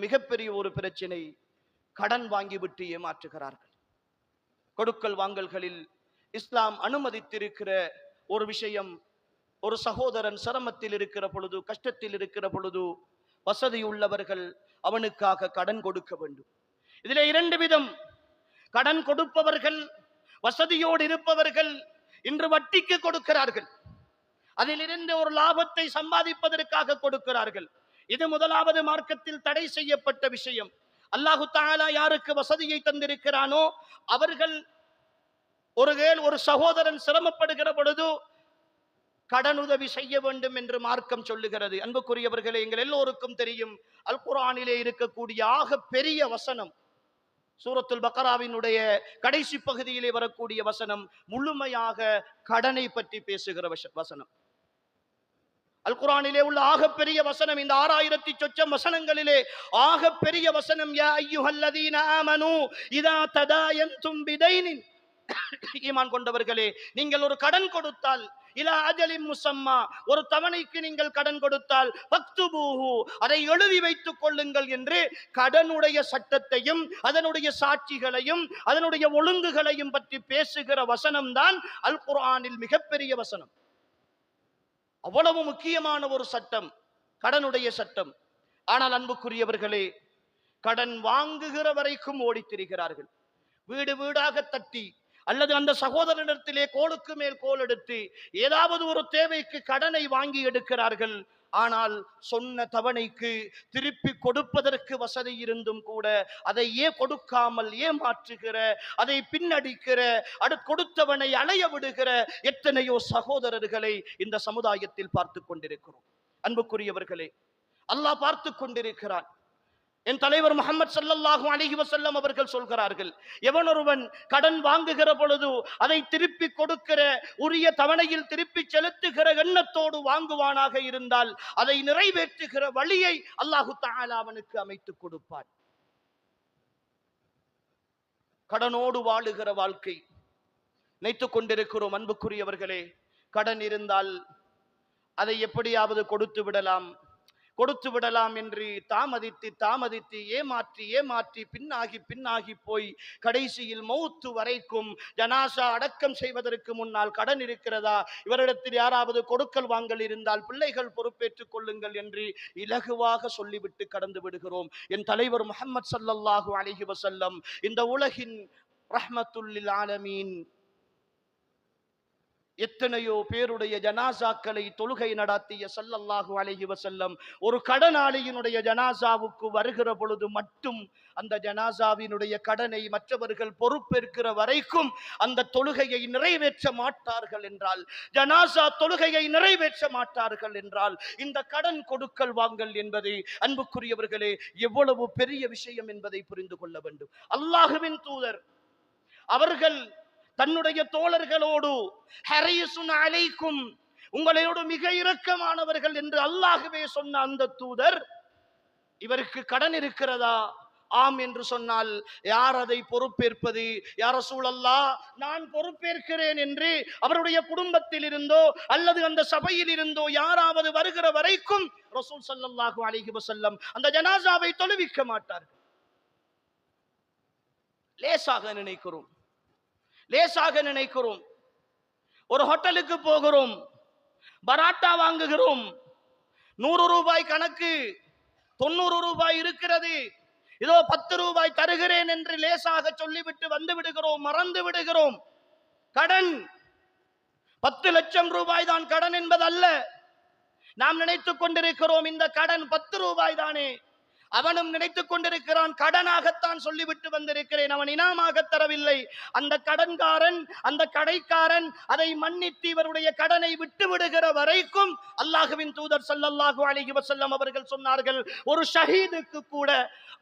மிகப்பெரிய ஒரு பிரச்சனை, கடன் வாங்கிவிட்டு ஏமாற்றுகிறார்கள். கொடுக்கல் வாங்கல்களில் இஸ்லாம் அனுமதித்திருக்கிற ஒரு விஷயம், ஒரு சகோதரன் சிரமத்தில் இருக்கிற பொழுது, கஷ்டத்தில் இருக்கிற பொழுது, வசதி உள்ளவர்கள் அவனுக்காக கடன் கொடுக்க வேண்டும். இதிலே இரண்டு விதம். கடன் கொடுப்பவர்கள், வசதியோடு இருப்பவர்கள் இன்று வட்டிக்கு கொடுக்கிறார்கள். அதிலிருந்து ஒரு லாபத்தை சம்பாதிப்பதற்காக கொடுக்கிறார்கள். இது முதலாவது மார்க்கத்தில் தடை செய்யப்பட்ட விஷயம். அல்லாஹு தஆலா யாருக்கு வசதியை தந்திருக்கிறானோ அவர்கள் ஒரு சகோதரன் சிரமப்படுகிற பொழுது கடனுதவி செய்ய வேண்டும் என்று மார்க்கம் சொல்லுகிறது. அன்புக்குரியவர்களே, எங்கள் எல்லோருக்கும் தெரியும், அல் குர்ஆனிலே இருக்கக்கூடிய ஆக பெரிய வசனம், சூரத்துல் பக்ராவினுடைய கடைசி பகுதியிலே வரக்கூடிய வசனம் முழுமையாக கடனை பற்றி பேசுகிற வசனம். அல் குர்ஆனிலே உள்ள ஆக பெரிய வசனம், இந்த 6000 சொச்சம் வசனங்களிலே ஆக பெரிய வசனம், யா அய்யுஹல்லதீன ஆமனூ இதா ததாயன்தும் பிதைனின், ஈமான் கொண்டவர்களே, நீங்கள் ஒரு கடன் கொடுத்தால், இலா அஜலின் முஸம்மா, ஒரு தவணைக்கு நீங்கள் கடன் கொடுத்தால், ஃபக்துபூஹு, அதை எழுதி வைத்துக் கொள்ளுங்கள் என்று கடனுடைய சட்டத்தையும் அதனுடைய சாட்சிகளையும் அதனுடைய ஒழுங்குகளையும் பற்றி பேசுகிற வசனம் தான் அல் குர்ஆனில் மிகப்பெரிய வசனம். அவ்வளவு முக்கியமான ஒரு சட்டம், கடனுடைய சட்டம். ஆனால் அன்புக்குரியவர்களே, கடன் வாங்குகிற வரைக்கும் ஓடித் திரிகிறார்கள். வீடு வீடாக தட்டி அல்லது அந்த சகோதரனிடத்திலே கோளுக்கு மேல் கோல் எடுத்து ஏதாவது ஒரு தேவைக்கு கடனை வாங்கி எடுக்கிறார்கள். ஆனால் சொன்ன தவணைக்கு திருப்பி கொடுப்பதற்கு வசதி இருந்தும் கூட அதை கொடுக்காமல் ஏமாற்றுகிற, அதை பின்னடிக்கிற, கொடுத்தவனை அலைய விடுகிற எத்தனையோ சகோதரர்களை இந்த சமுதாயத்தில் பார்த்து கொண்டிருக்கிறோம். அன்புக்குரியவர்களே, அல்லாஹ் பார்த்து கொண்டிருக்கிறான். என் தலைவர் முஹம்மது ஸல்லல்லாஹு அலைஹி வஸல்லம் அவர்கள் சொல்கிறார்கள், எவனொருவன் கடன் வாங்குகிற பொழுது அதை திருப்பி கொடுக்கிற, உரிய தவணையில் திருப்பி செலுத்துகிற எண்ணத்தோடு வாங்குவானாக இருந்தால் அதை நிறைவேற்றுகிற வழியை அல்லாஹு தஆலா அவனுக்கு அமைத்துக் கொடுப்பான். கடனோடு வாழுகிற வாழ்க்கை நினைத்துக் கொண்டிருக்கிறோம். அன்புக்குரியவர்களே, கடன் இருந்தால் அதை எப்படியாவது கொடுத்து விடலாம் என்று தாமதித்து ஏமாற்றி பின்னாகி போய் கடைசியில் மௌத்து வரைக்கும் ஜனாசா அடக்கம் செய்வதற்கு முன்னால் கடன் இருக்கிறதா, இவரிடத்தில் யாராவது கொடுக்கல் வாங்கல் இருந்தால் பிள்ளைகள் பொறுப்பேற்றுக் கொள்ளுங்கள் என்று இலகுவாக சொல்லிவிட்டு கடந்து விடுகிறோம். என் தலைவர் முஹம்மது ஸல்லல்லாஹு அலைஹி வஸல்லம், இந்த உலகின் ரஹ்மத்துல் லில் ஆலமீன், எத்தனையோ பேருடைய ஜனாசாக்களை தொழுகை நடாத்திய ஸல்லல்லாஹு அலைஹி வஸல்லம், ஒரு கடனாளியினுடைய ஜனாசாவுக்கு வருகிற பொழுது மட்டும் அந்த ஜனாசாவினுடைய கடனை மற்றவர்கள் பொறுப்பேற்கிற வரைக்கும் அந்த தொழுகையை நிறைவேற்ற மாட்டார்கள் என்றால், ஜனாசா தொழுகையை நிறைவேற்ற மாட்டார்கள் என்றால், இந்த கடன் கொடுக்கல் வாங்கல் என்பது அன்புக்குரியவர்களே எவ்வளவு பெரிய விஷயம் என்பதை புரிந்து கொள்ள வேண்டும். அல்லாஹ்வின் தூதர் அவர்கள் தன்னுடைய தோழர்களோடு ஹரீசுன் அலைக்கும், உங்களோடு மிக இரக்கமானவர்கள் என்று அல்லாஹ்வே சொன்ன அந்த தூதர், இவருக்கு கடன் இருக்கிறதா? ஆம் என்று சொன்னால், யார் அதை பொறுப்பேற்பது? யா ரசூலல்லாஹ், நான் பொறுப்பேற்கிறேன் என்று அவருடைய குடும்பத்தில் இருந்தோ அல்லது அந்த சபையில் இருந்தோ யாராவது வருகிற வரைக்கும் ரசூல் ஸல்லல்லாஹு அலைஹி வஸல்லம் அந்த ஜனாசாவை தொழுவிக்க மாட்டார்கள். லேசாக நினைக்கிறோம். ஒரு ஹோட்டலுக்கு போகிறோம், பராட்டா வாங்குகிறோம், 100 ரூபாய் கணக்கு, 90 ரூபாய் இருக்கிறது, இதோ 10 ரூபாய் தருகிறேன் என்று லேசாக சொல்லிவிட்டு வந்து விடுகிறோம், மறந்து விடுகிறோம். கடன் 10 லட்சம் ரூபாய் தான் கடன் என்பதல்ல. நாம் நினைத்துக் கொண்டிருக்கிறோம் இந்த கடன் 10 ரூபாய் தானே. அவனும் நினைத்துக் கொண்டிருக்கிறான் கடனாகத்தான் சொல்லிவிட்டு வந்திருக்கிறேன், அவன் இனாமாக தரவில்லை. அந்த கடன்காரன், அந்த கடைக்காரன் அதை மன்னித்து இவருடைய கடனை விட்டு விடுகிற வரைக்கும் அல்லாஹ்வின் தூதர் ஸல்லல்லாஹு அலைஹி வஸல்லம் அவர்கள் சொன்னார்கள், ஒரு ஷஹீதுக்கு கூட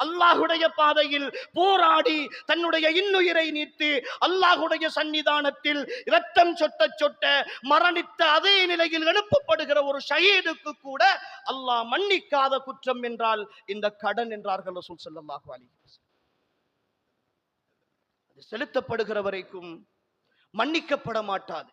அல்லாஹ்வுடைய பாதையில் போராடி தன்னுடைய இன்னுயிரை நீத்து அல்லாஹ்வுடைய சன்னிதானத்தில் இரத்தம் சொட்ட மரணித்த அதே நிலையில் எழுப்பப்படுகிற ஒரு ஷஹீதுக்கு கூட அல்லாஹ் மன்னிக்காத குற்றம் என்றால் இந்த கடன் என்றார்கள் ரசூல் ஸல்லல்லாஹு அலைஹி வஸல்லம். அது செலுத்தப்படுகிற வரைக்கும் மன்னிக்கப்பட மாட்டாது.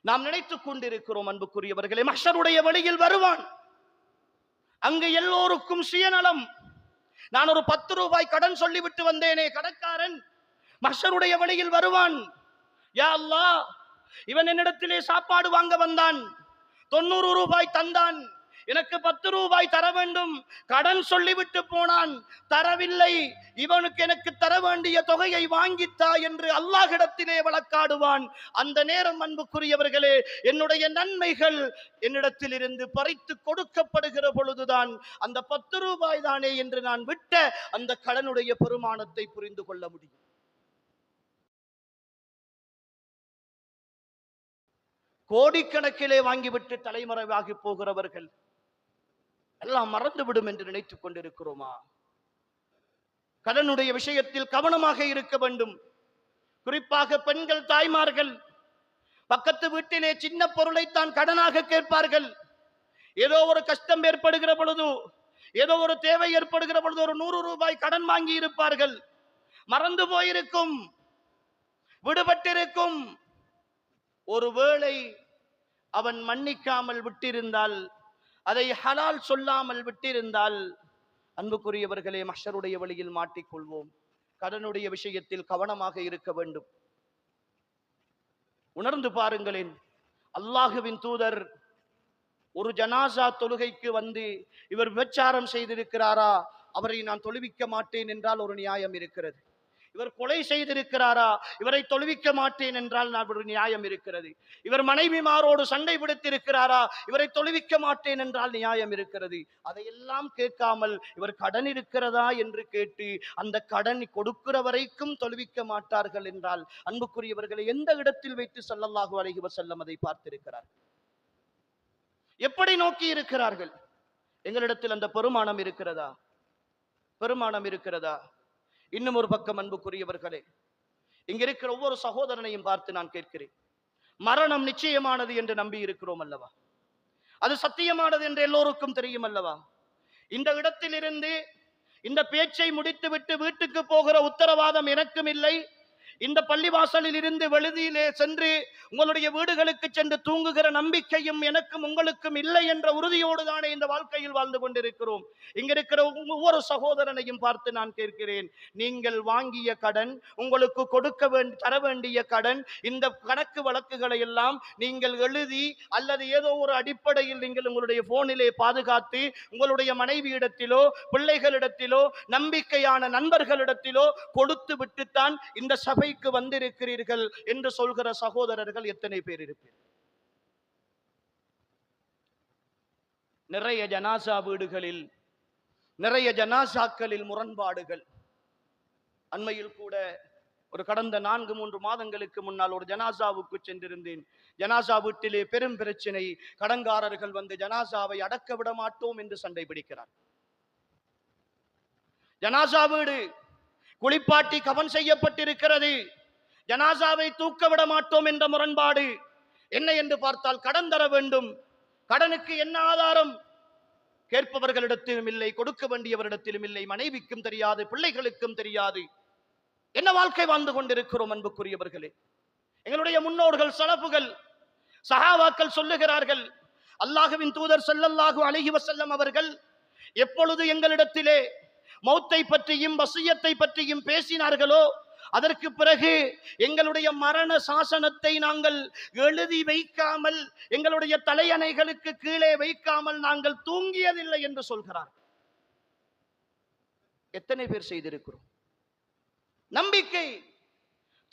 நாம் நினைத்துக் கொண்டிருக்கிறோம் அன்புக்குரியவர்களே, மஹ்ஷருடைய வழியில் வருவான். அங்கு எல்லோருக்கும் சுயநலம், நான் ஒரு 10 ரூபாய் கடன் சொல்லிவிட்டு வந்தேனே, கடன்காரன் மஹ்ஷருடைய வழியில் வருவான். யா அல்லாஹ், இவன் என்னிடத்திலே சாப்பாடு வாங்க வந்தான், 90 ரூபாய் தந்தான், எனக்கு 10 ரூபாய் தர வேண்டும், கடன் சொல்லிவிட்டு போனான், தரவில்லை, இவனுக்கு எனக்கு தர வேண்டிய தொகையை வாங்கித்தா என்று அல்லாஹ்விடத்திலே வழக்காடுவான். அந்த நேரம் அன்புக்குரியவர்களே, என்னுடைய நன்மைகள் என்னிடத்தில் இருந்து பறித்து கொடுக்கப்படுகிற பொழுதுதான் அந்த 10 ரூபாய் தானே என்று நான் விட்ட அந்த கடனுடைய பெருமானத்தை புரிந்து கொள்ள முடியும். கோடிக்கணக்கிலே வாங்கிவிட்டு தலைமறைவாகி போகிறவர்கள் எல்லாம் மறந்துவிடும் என்று நினைத்துக் கொண்டிருக்கிறோமா? கடனுடைய விஷயத்தில் கவனமாக இருக்க வேண்டும். குறிப்பாக பெண்கள், தாய்மார்கள் பக்கத்து வீட்டிலே சின்ன பொருளைத்தான் கடனாக கேட்பார்கள். ஏதோ ஒரு கஷ்டம் ஏற்படுகிற பொழுது, ஏதோ ஒரு தேவை ஏற்படுகிற பொழுது ஒரு 100 ரூபாய் கடன் வாங்கி இருப்பார்கள். மறந்து போயிருக்கும், விடுபட்டிருக்கும். ஒருவேளை அவன் மன்னிக்காமல் விட்டிருந்தால், அதை ஹலால் சொல்லாமல் விட்டிருந்தால், அன்புக்குரியவர்களே, மஹ்ஷருடைய வழியில் மாட்டிக்கொள்வோம். கடனுடைய விஷயத்தில் கவனமாக இருக்க வேண்டும். உணர்ந்து பாருங்களேன், அல்லாஹுவின் தூதர் ஒரு ஜனாசா தொழுகைக்கு வந்து, இவர் விபச்சாரம் செய்திருக்கிறாரா, அவரை நான் தொழுவிக்க மாட்டேன் என்றால் ஒரு நியாயம் இருக்கிறது. இவர் கொலை செய்திருக்கிறாரா, இவரை தொழுவிக்க மாட்டேன் என்றால் ஒரு நியாயம் இருக்கிறது. இவர் மனைவிமாரோடு சண்டை பிடித்திருக்கிறாரா, இவரை தொழுவிக்க மாட்டேன் என்றால் நியாயம் இருக்கிறது. அதையெல்லாம் கேட்காமல் இவர் கடன் இருக்கிறதா என்று கேட்டு அந்த கடன் கொடுக்கிற வரைக்கும் தொழுவிக்க மாட்டார்கள் என்றால், அன்புக்குரியவர்களை எந்த இடத்தில் வைத்து ஸல்லல்லாஹு அலைஹி வஸல்லம் அதை பார்த்திருக்கிறார்? எப்படி நோக்கி இருக்கிறார்கள்? எங்களிடத்தில் அந்த பெருமானம் இருக்கிறதா? பெருமானம் இருக்கிறதா? இன்னும் ஒரு பக்கம் அன்புக்குரியவர்களே, இங்க இருக்கிற ஒவ்வொரு சகோதரனையும் பார்த்து நான் கேட்கிறேன், மரணம் நிச்சயமானது என்று நம்பி இருக்கிறோம் அல்லவா? அது சத்தியமானது என்று எல்லோருக்கும் தெரியும் அல்லவா? இந்த இடத்தில் இருந்து இந்த பேச்சை முடித்துவிட்டு வீட்டுக்கு போகிற உத்தரவாதம் எனக்கும் இல்லை. இந்த பள்ளிவாசலில் இருந்து வெளியிலே சென்று உங்களுடைய வீடுகளுக்கு சென்று தூங்குகிற நம்பிக்கையும் எனக்கும் உங்களுக்கும் இல்லை என்ற உறுதியோடு தானே இந்த வாழ்க்கையில் வாழ்ந்து கொண்டிருக்கிறோம். இங்க இருக்கிற ஒவ்வொரு சகோதரனையும் பார்த்து நான் கேட்கிறேன், நீங்கள் வாங்கிய கடன், உங்களுக்கு தர வேண்டிய கடன், இந்த கணக்கு வழக்குகளை எல்லாம் நீங்கள் எழுதி அல்லது ஏதோ ஒரு அடிப்படையில் நீங்கள் உங்களுடைய போனிலே பாதுகாத்து உங்களுடைய மனைவியிடத்திலோ பிள்ளைகளிடத்திலோ நம்பிக்கையான நண்பர்களிடத்திலோ கொடுத்து விட்டுத்தான் இந்த சபை வந்திருக்கிறீர்கள் என்று சொல்கிற சகோதரர்கள் எத்தனை பேர் இருப்பீர்கள்? நிறைய ஜனாசா வீடுகளில், நிறைய ஜனாசாக்களில் முரண்பாடுகள். அண்மையில் கூட ஒரு கடந்த 4-3 மாதங்களுக்கு முன்னால் ஒரு ஜனாசாவுக்கு சென்றிருந்தேன். ஜனாசா வீட்டிலே பெரும் பிரச்சனை. கடன்காரர்கள் வந்து ஜனாசாவை அடக்க விட மாட்டோம் என்று சண்டை பிடிக்கிறார். ஜனாசா வீடு குளிப்பாட்டி கவன் செய்யப்பட்டிருக்கிறது, ஜனாசாவை தூக்க விட மாட்டோம் என்ற முரண்பாடு. என்ன என்று பார்த்தால், கடன் தர வேண்டும். கடனுக்கு என்ன ஆதாரம்? கேட்பவர்களிடத்திலும் இல்லை, கொடுக்க வேண்டியவரிடத்திலும் இல்லை, மனைவிக்கும் தெரியாது, பிள்ளைகளுக்கும் தெரியாது. என்ன வாழ்க்கை வாழ்ந்து கொண்டிருக்கிறோம் அன்புக்குரியவர்களே? எங்களுடைய முன்னோர்கள், சலஃபுகள், சஹாபாக்கள் சொல்லுகிறார்கள், அல்லாஹ்வின் தூதர் ஸல்லல்லாஹு அலைஹி வஸல்லம் அவர்கள் எப்பொழுது எங்களிடத்திலே மௌத்தை பற்றியும் வசியத்தை பற்றியும் பேசினார்களோ, அதற்கு பிறகு எங்களுடைய மரண சாசனத்தை நாங்கள் எழுதி வைக்காமல், எங்களுடைய தலையணைகளுக்கு கீழே வைக்காமல் நாங்கள் தூங்கியதில்லை என்று சொல்கிறார். எத்தனை பேர் செய்திருக்கிறோம்? நம்பிக்கை,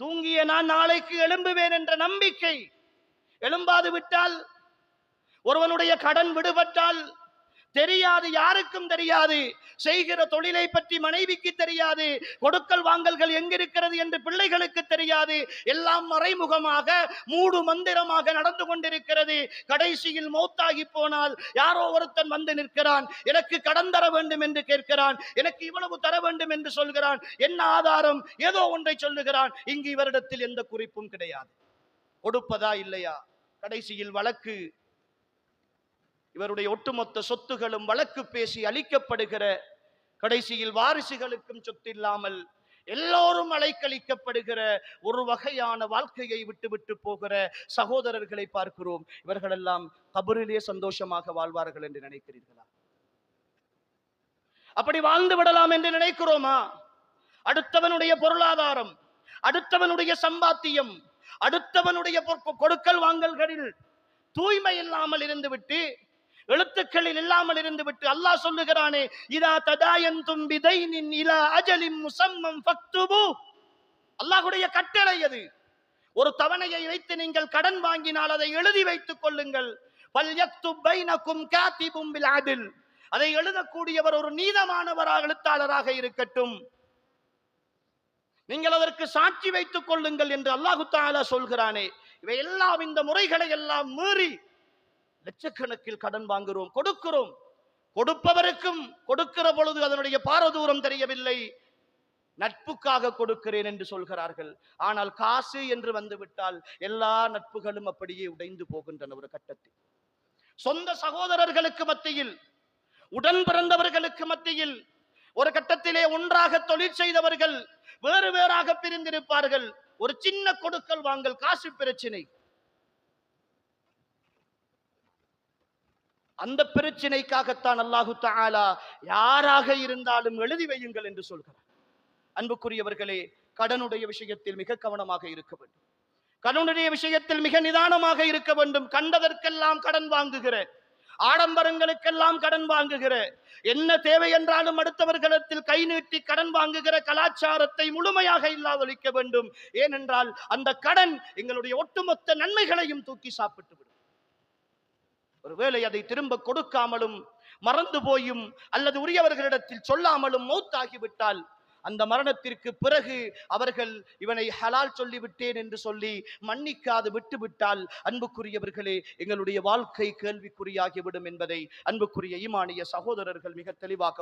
தூங்கிய நான் நாளைக்கு எழும்புவேன் என்ற நம்பிக்கை. எழும்பாது விட்டால், ஒருவனுடைய கடன் விடுபட்டால் தெரியாது, யாருக்கும் தெரியாது. செய்கிற தொழிலை பற்றி மனைவிக்கு தெரியாது, கொடுக்கல் வாங்கல்கள் எங்கிருக்கிறது என்று பிள்ளைகளுக்கு தெரியாது. எல்லாம் மறைமுகமாக மூடு மந்திரமாக நடந்து கொண்டிருக்கிறது. கடைசியில் மௌத்தாகி போனால் யாரோ ஒருத்தன் வந்து நிற்கிறான், எனக்கு கடன் தர வேண்டும் என்று கேட்கிறான், எனக்கு இவ்வளவு தர வேண்டும் என்று சொல்கிறான். என்ன ஆதாரம்? ஏதோ ஒன்றை சொல்லுகிறான். இங்கு இவரிடத்தில் எந்த குறிப்பும் கிடையாது. கொடுப்பதா இல்லையா? கடைசியில் வழக்கு, இவருடைய ஒட்டுமொத்த சொத்துகளும் வழக்கு பேசி அளிக்கப்படுகிற, கடைசியில் வாரிசுகளுக்கும் சொத்து இல்லாமல் எல்லோரும் அலைக்கழிக்கப்படுகிற ஒரு வகையான வாழ்க்கையை விட்டு போகிற சகோதரர்களை பார்க்கிறோம். இவர்களெல்லாம் கபரிலே சந்தோஷமாக வாழ்வார்கள் என்று நினைக்கிறீர்களா? அப்படி வாழ்ந்து விடலாம் என்று நினைக்கிறோமா? அடுத்தவனுடைய பொருளாதாரம், அடுத்தவனுடைய சம்பாத்தியம், அடுத்தவனுடைய கொடுக்கல் வாங்கல்களில் தூய்மை இல்லாமல் இருந்துவிட்டு, எழுத்துக்களில் இல்லாமல் இருந்துவிட்டு அல்லாஹ் சொல்லுகிறானே, இதா ததாயந்தும் பிதைனின் இலா அஜலின் முஸம்மம் ஃபக்துபு. அல்லாஹ்வுடைய கட்டளை அது. ஒரு தவணையை வைத்து நீங்கள் கடன் வாங்கினால் அதை எழுதி வைத்துக் கொள்ளுங்கள். ஃபல்யக்துப் பைனகும் காதிபும் பில் அத்ல். அதை எழுதக்கூடியவர் ஒரு நீதமானவராக, எழுத்தாளராக இருக்கட்டும். நீங்கள் அதற்கு சாட்சி வைத்துக் கொள்ளுங்கள் என்று அல்லாஹ் தஆலா சொல்கிறானே. இவை எல்லாம், இந்த முறைகளை எல்லாம் மீறி லட்சக்கணக்கில் கடன் வாங்குகிறோம், கொடுக்கிறோம். கொடுப்பவருக்கும் கொடுக்கிற பொழுது அதனுடைய பாரதூரம் தெரியவில்லை. நட்புக்காக கொடுக்கிறேன் என்று சொல்கிறார்கள். ஆனால் காசு என்று வந்துவிட்டால் எல்லா நட்புகளும் அப்படியே உடைந்து போகின்றன. ஒரு கட்டத்தில் சொந்த சகோதரர்களுக்கு மத்தியில், உடன் பிறந்தவர்களுக்கு மத்தியில், ஒரு கட்டத்திலே ஒன்றாக தொழில் செய்தவர்கள் வேறு வேறாக பிரிந்திருப்பார்கள். ஒரு சின்ன கொடுக்கல் வாங்கல், காசு பிரச்சனை. அந்த பிரச்சனைக்காகத்தான் அல்லாஹு தஆலா யாராக இருந்தாலும் எழுதி வையுங்கள் என்று சொல்கிறார். அன்புக்குரியவர்களே, கடனுடைய விஷயத்தில் மிக கவனமாக இருக்க வேண்டும். கடனுடைய விஷயத்தில் மிக நிதானமாக இருக்க வேண்டும். கண்டதற்கெல்லாம் கடன் வாங்குகிற, ஆடம்பரங்களுக்கெல்லாம் கடன் வாங்குகிற, என்ன தேவை என்றாலும் அடுத்தவர்களிடத்தில் கை நீட்டி கடன் வாங்குகிற கலாச்சாரத்தை முழுமையாக இல்லாதொழிக்க வேண்டும். ஏனென்றால் அந்த கடன் எங்களுடைய ஒட்டுமொத்த நன்மைகளையும் தூக்கி சாப்பிட்டு விடும். ஒருவேளை அதை திரும்ப கொடுக்காமலும், மறந்து போயும், அல்லது உரியவர்களிடத்தில் சொல்லாமலும் மௌத்தாகிவிட்டால், அந்த மரணத்திற்கு பிறகு அவர்கள் இவனை ஹலால் சொல்லிவிட்டேன் என்று சொல்லி மன்னிக்காது விட்டுவிட்டால், அன்புக்குரியவர்களே, எங்களுடைய வாழ்க்கை கேள்விக்குறியாகிவிடும் என்பதை அன்புக்குரிய ஈமானிய சகோதரர்கள் மிக தெளிவாக